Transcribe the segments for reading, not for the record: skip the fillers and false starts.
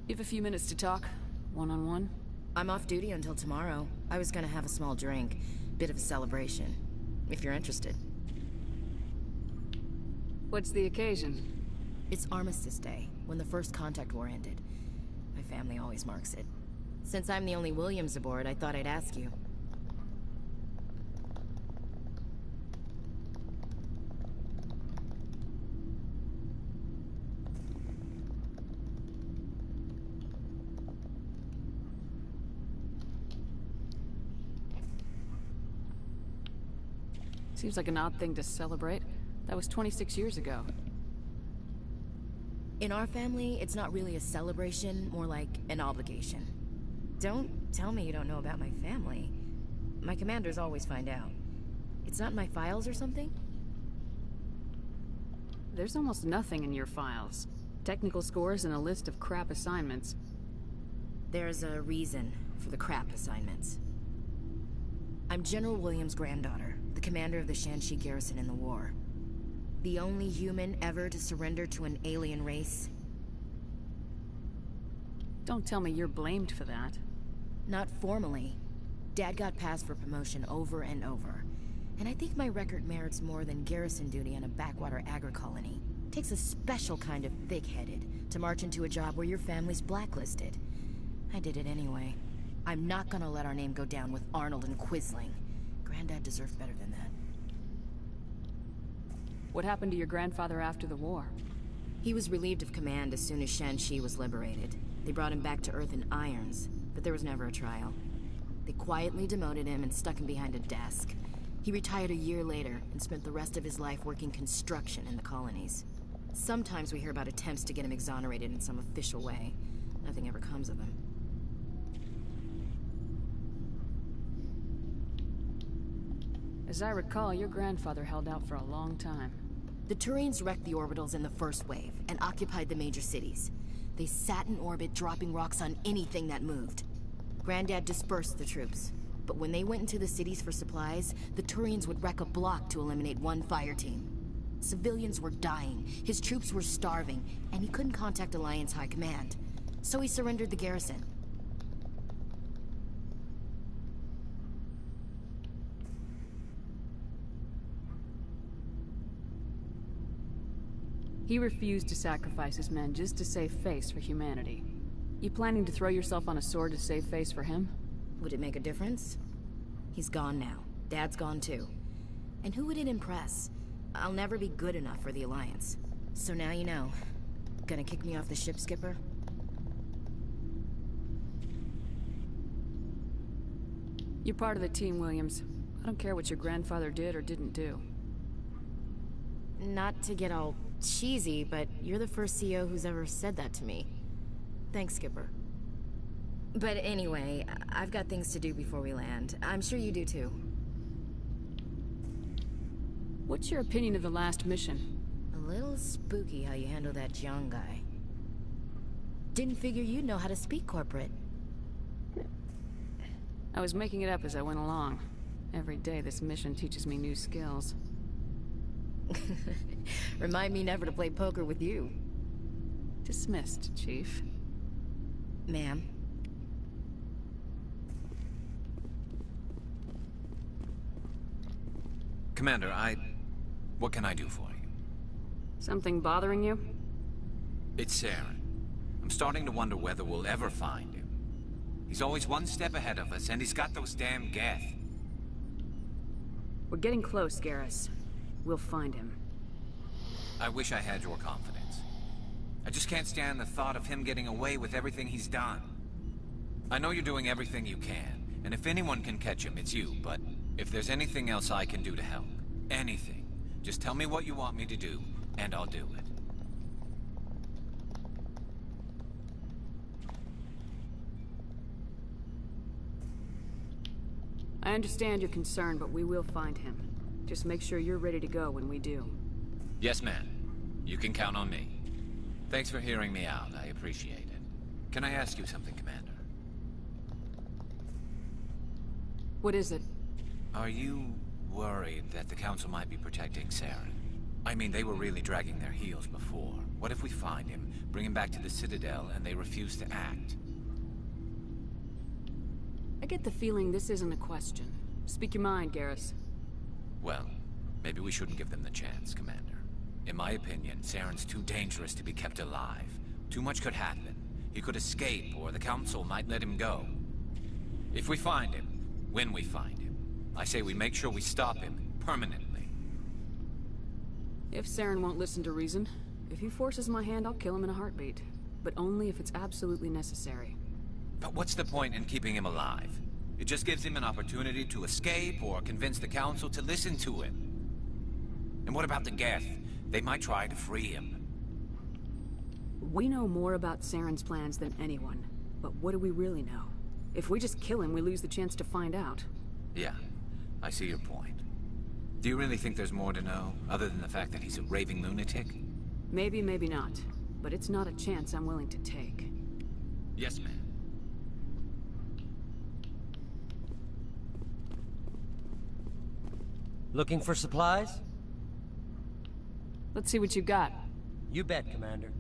You have a few minutes to talk, one-on-one? I'm off duty until tomorrow. I was gonna have a small drink. Bit of a celebration. If you're interested. What's the occasion? It's Armistice Day, when the First Contact War ended. My family always marks it. Since I'm the only Williams aboard, I thought I'd ask you. Seems like an odd thing to celebrate. That was 26 years ago. In our family, it's not really a celebration, more like an obligation. Don't tell me you don't know about my family. My commanders always find out. It's not in my files or something? There's almost nothing in your files. Technical scores and a list of crap assignments. There's a reason for the crap assignments. I'm General Williams' granddaughter, the commander of the Shanxi garrison in the war. The only human ever to surrender to an alien race. Don't tell me you're blamed for that. Not formally. Dad got passed for promotion over and over. And I think my record merits more than garrison duty on a backwater agri-colony. Takes a special kind of thick-headed to march into a job where your family's blacklisted. I did it anyway. I'm not gonna let our name go down with Arnold and Quisling. Granddad deserved better than that. What happened to your grandfather after the war? He was relieved of command as soon as Shanxi was liberated. They brought him back to Earth in irons, but there was never a trial. They quietly demoted him and stuck him behind a desk. He retired a year later and spent the rest of his life working construction in the colonies. Sometimes we hear about attempts to get him exonerated in some official way. Nothing ever comes of them. As I recall, your grandfather held out for a long time. The Turians wrecked the orbitals in the first wave and occupied the major cities. They sat in orbit, dropping rocks on anything that moved. Granddad dispersed the troops, but when they went into the cities for supplies, the Turians would wreck a block to eliminate one fire team. Civilians were dying, his troops were starving, and he couldn't contact Alliance High Command. So he surrendered the garrison. He refused to sacrifice his men just to save face for humanity. You planning to throw yourself on a sword to save face for him? Would it make a difference? He's gone now. Dad's gone too. And who would it impress? I'll never be good enough for the Alliance. So now you know. Gonna kick me off the ship, Skipper? You're part of the team, Williams. I don't care what your grandfather did or didn't do. Not to get all cheesy, but you're the first CO who's ever said that to me. Thanks, Skipper. But anyway, I've got things to do before we land. I'm sure you do too. What's your opinion of the last mission? A little spooky how you handle that Jiang guy. Didn't figure you'd know how to speak corporate. I was making it up as I went along. Every day this mission teaches me new skills. Remind me never to play poker with you. Dismissed, Chief. Ma'am. Commander, what can I do for you? Something bothering you? It's Saren. I'm starting to wonder whether we'll ever find him. He's always one step ahead of us, and he's got those damn Geth. We're getting close, Garrus. We'll find him. I wish I had your confidence. I just can't stand the thought of him getting away with everything he's done. I know you're doing everything you can, and if anyone can catch him, it's you, but if there's anything else I can do to help, anything, just tell me what you want me to do, and I'll do it. I understand your concern, but we will find him. Just make sure you're ready to go when we do. Yes, ma'am. You can count on me. Thanks for hearing me out. I appreciate it. Can I ask you something, Commander? What is it? Are you worried that the Council might be protecting Saren? I mean, they were really dragging their heels before. What if we find him, bring him back to the Citadel, and they refuse to act? I get the feeling this isn't a question. Speak your mind, Garrus. Well, maybe we shouldn't give them the chance, Commander. In my opinion, Saren's too dangerous to be kept alive. Too much could happen. He could escape, or the Council might let him go. If we find him, when we find him, I say we make sure we stop him, permanently. If Saren won't listen to reason, if he forces my hand, I'll kill him in a heartbeat. But only if it's absolutely necessary. But what's the point in keeping him alive? It just gives him an opportunity to escape, or convince the Council to listen to him. And what about the Geth? They might try to free him. We know more about Saren's plans than anyone. But what do we really know? If we just kill him, we lose the chance to find out. Yeah, I see your point. Do you really think there's more to know, other than the fact that he's a raving lunatic? Maybe, maybe not. But it's not a chance I'm willing to take. Yes, ma'am. Looking for supplies? Let's see what you got. You bet, Commander.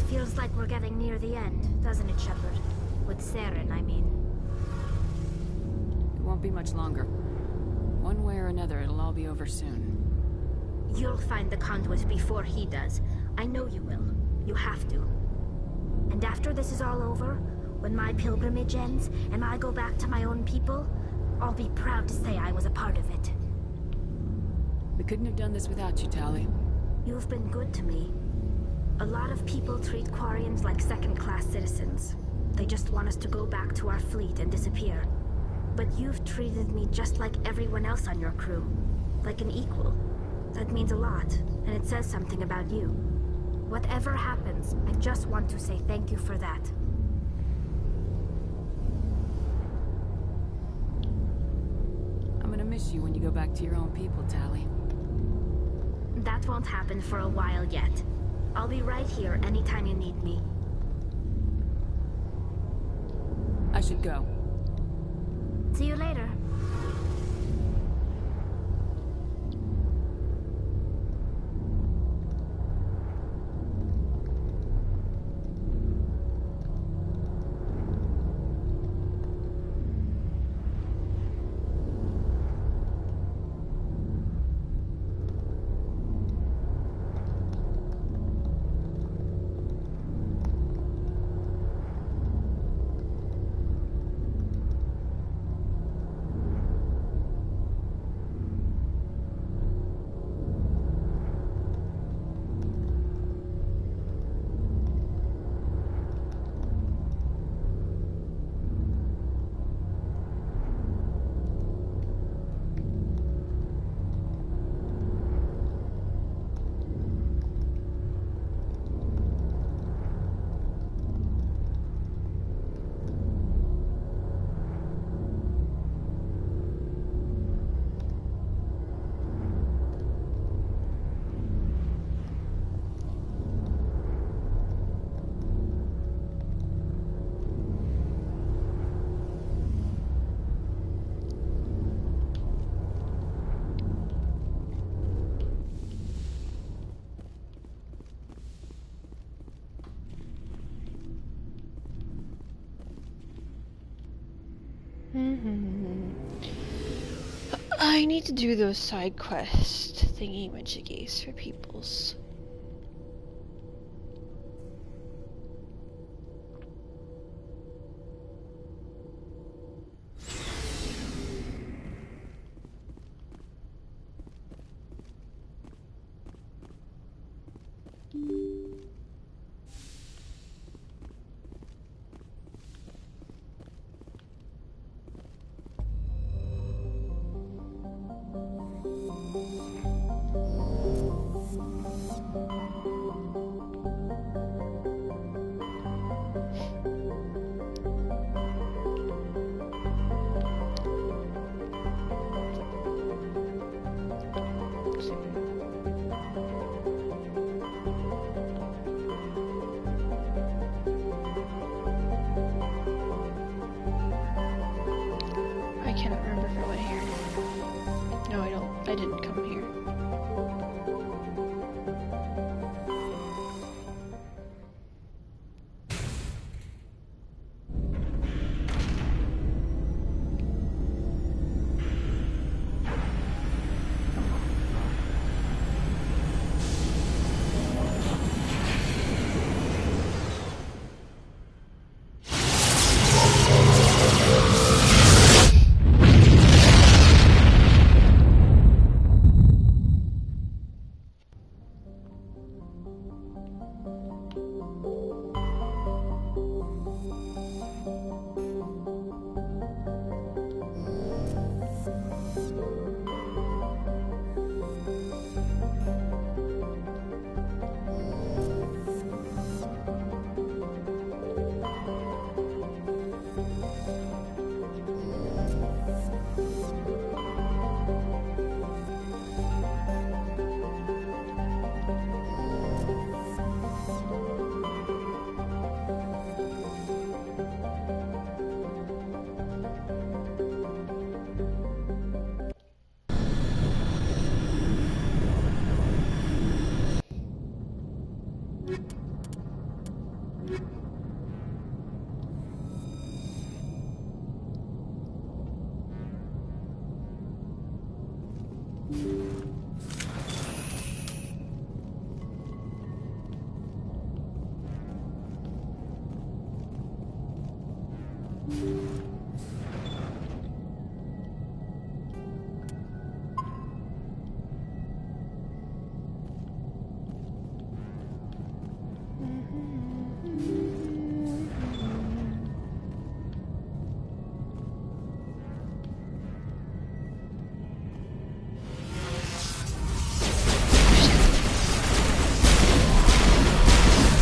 Feels like we're getting near the end, doesn't it, Shepard? With Saren, I mean. It won't be much longer. One way or another, it'll all be over soon. You'll find the conduit before he does. I know you will. You have to. And after this is all over, when my pilgrimage ends, and I go back to my own people, I'll be proud to say I was a part of it. We couldn't have done this without you, Tali. You've been good to me. A lot of people treat Quarians like second-class citizens. They just want us to go back to our fleet and disappear. But you've treated me just like everyone else on your crew. Like an equal. That means a lot, and it says something about you. Whatever happens, I just want to say thank you for that. I'm gonna miss you when you go back to your own people, Tali. That won't happen for a while yet. I'll be right here anytime you need me. I should go. See you later. I need to do those side quest thingy-majiggies for peoples. I cannot remember if I went here. No, I didn't come here.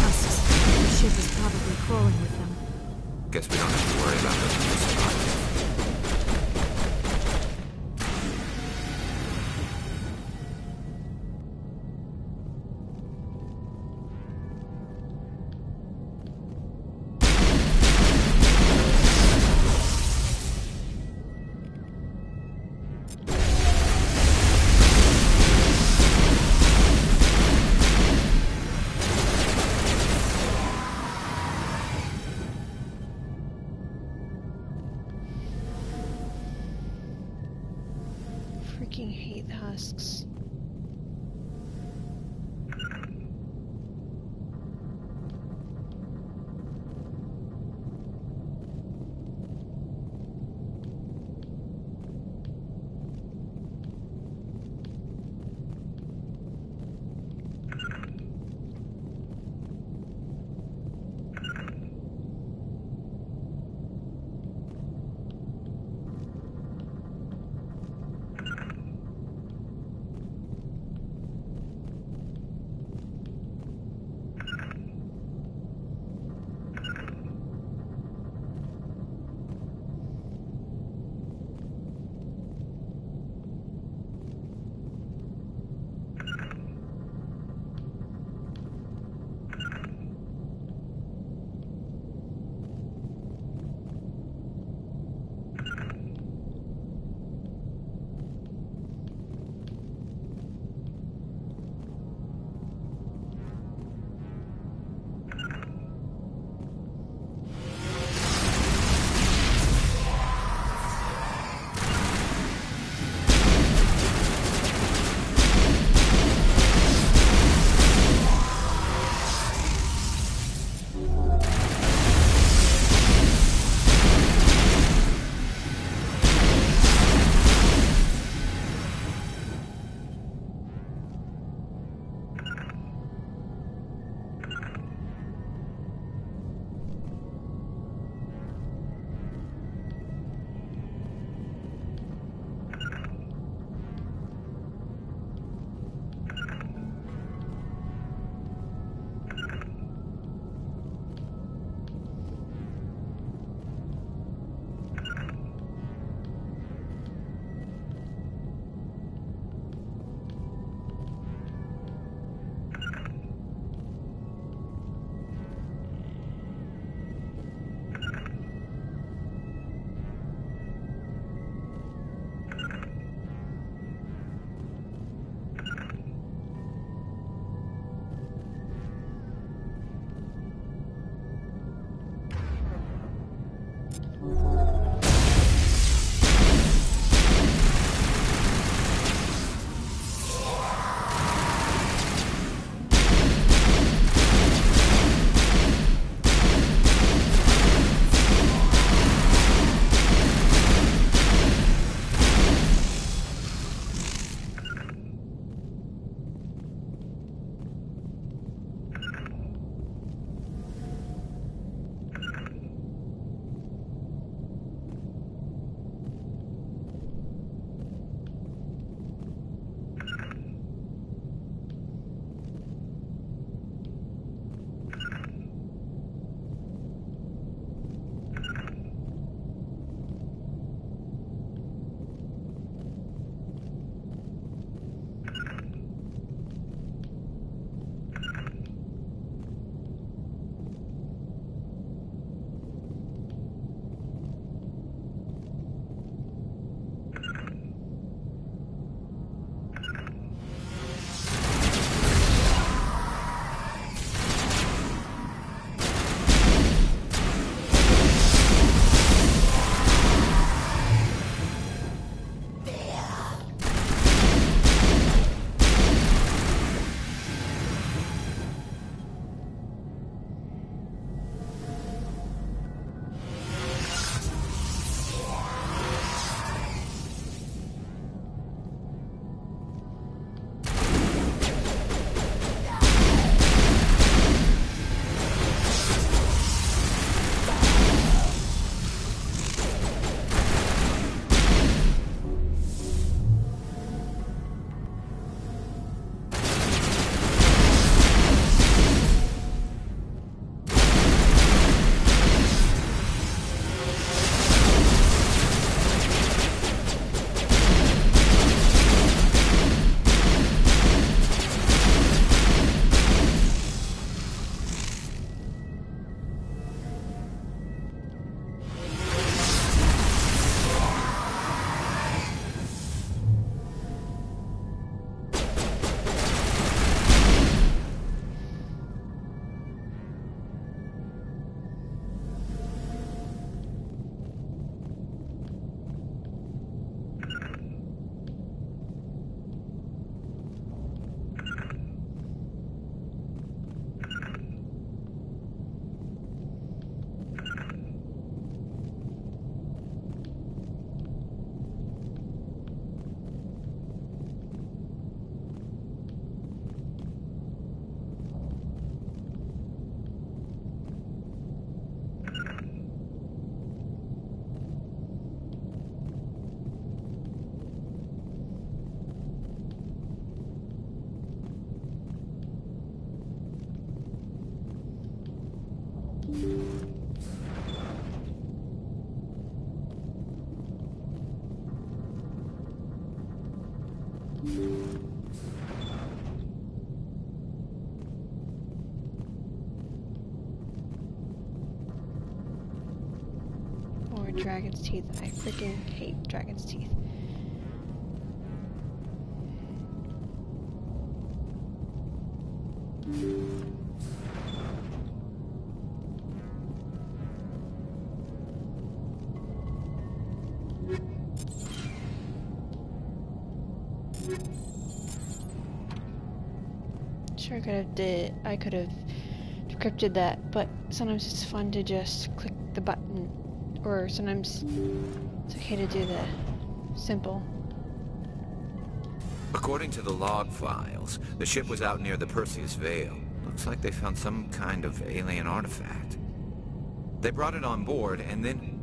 Husks. The ship is probably crawling with them. Guess we don't have to worry about them to survive. Freaking hate the Husks. Or dragon's teeth. I freaking hate dragon's teeth. Sure, I could have decrypted that, but sometimes it's fun to just click the button, or sometimes it's okay to do the simple. According to the log files, the ship was out near the Perseus Veil. Looks like they found some kind of alien artifact. They brought it on board, and then...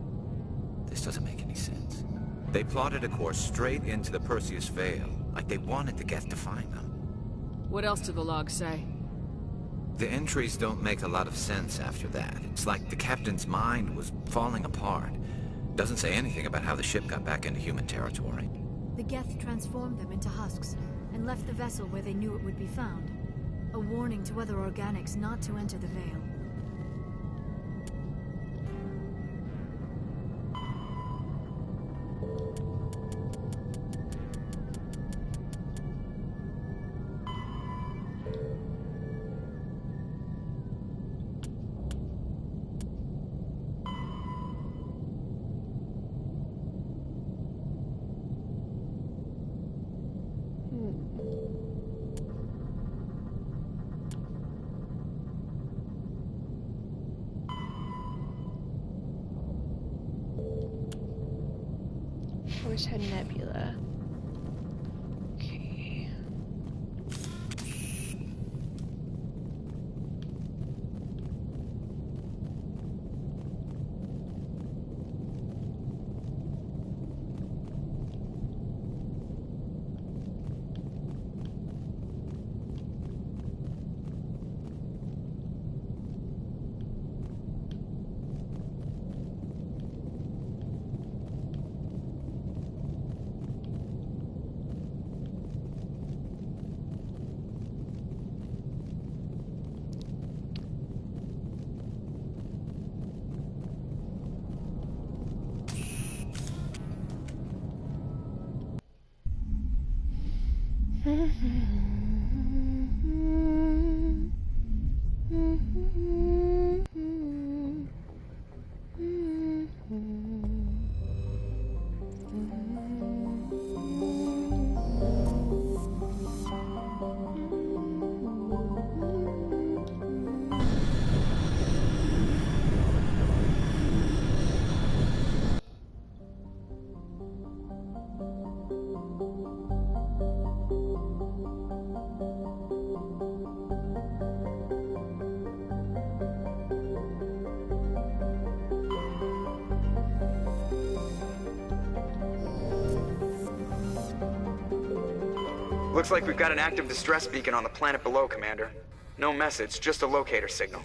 This doesn't make any sense. They plotted a course straight into the Perseus Veil, like they wanted the Geth to find them. What else do the logs say? The entries don't make a lot of sense after that. It's like the captain's mind was falling apart. Doesn't say anything about how the ship got back into human territory. The Geth transformed them into husks, and left the vessel where they knew it would be found. A warning to other organics not to enter the Veil. Horsehead Nebula. Okay. Looks like we've got an active distress beacon on the planet below, Commander. No message, just a locator signal.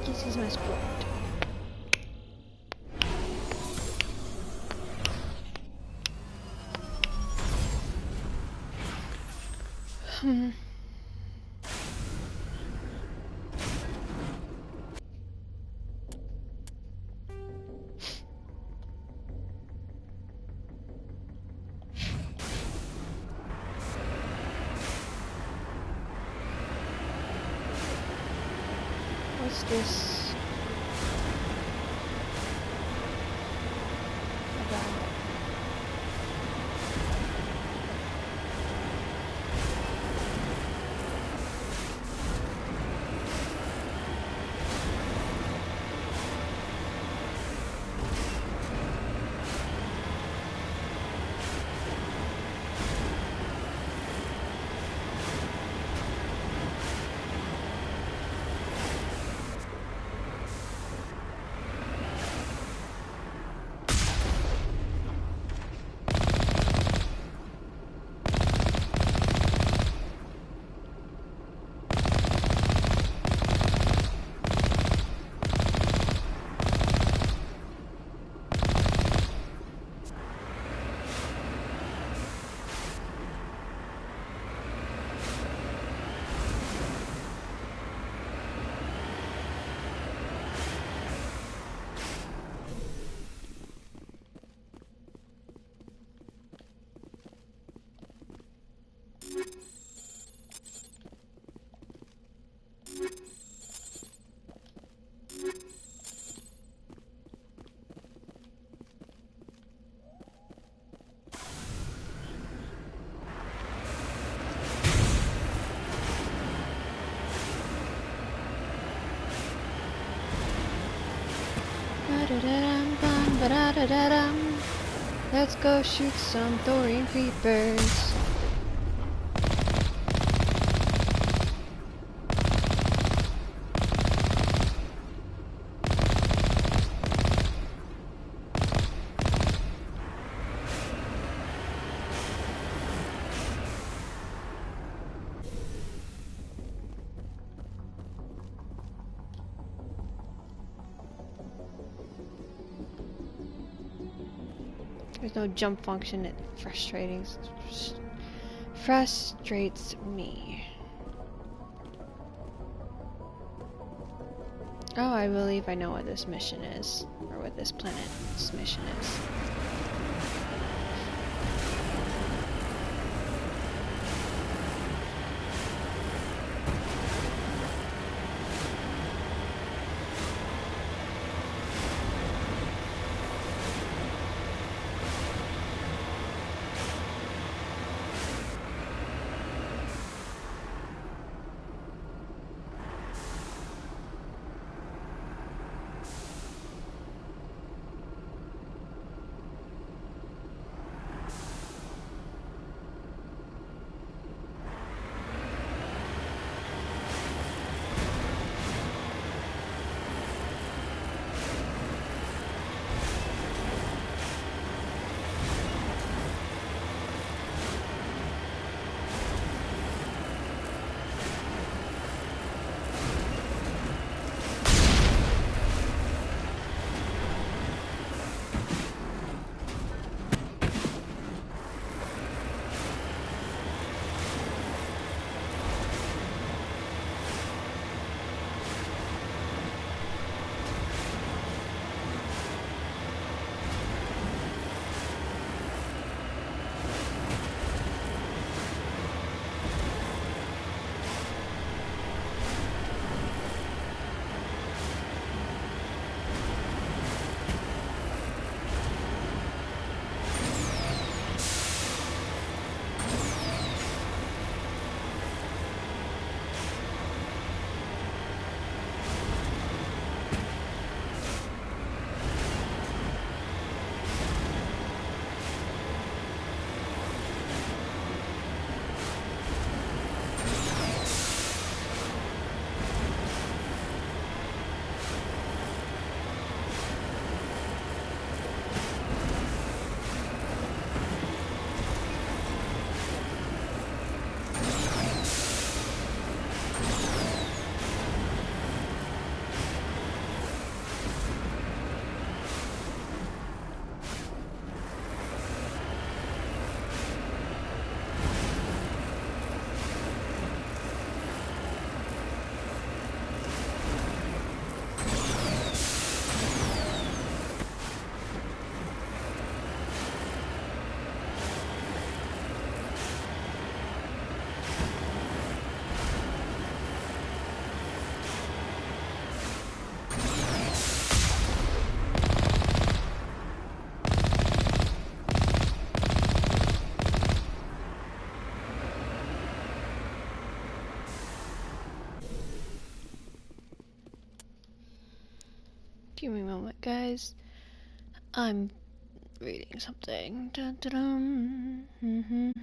This is my squad. let's just... Let's go shoot some thorium creepers. There's no jump function. It frustrates me. Oh, I believe I know what this mission is, or what this planet's mission is. guys. I'm reading something. Dun, dun, dun.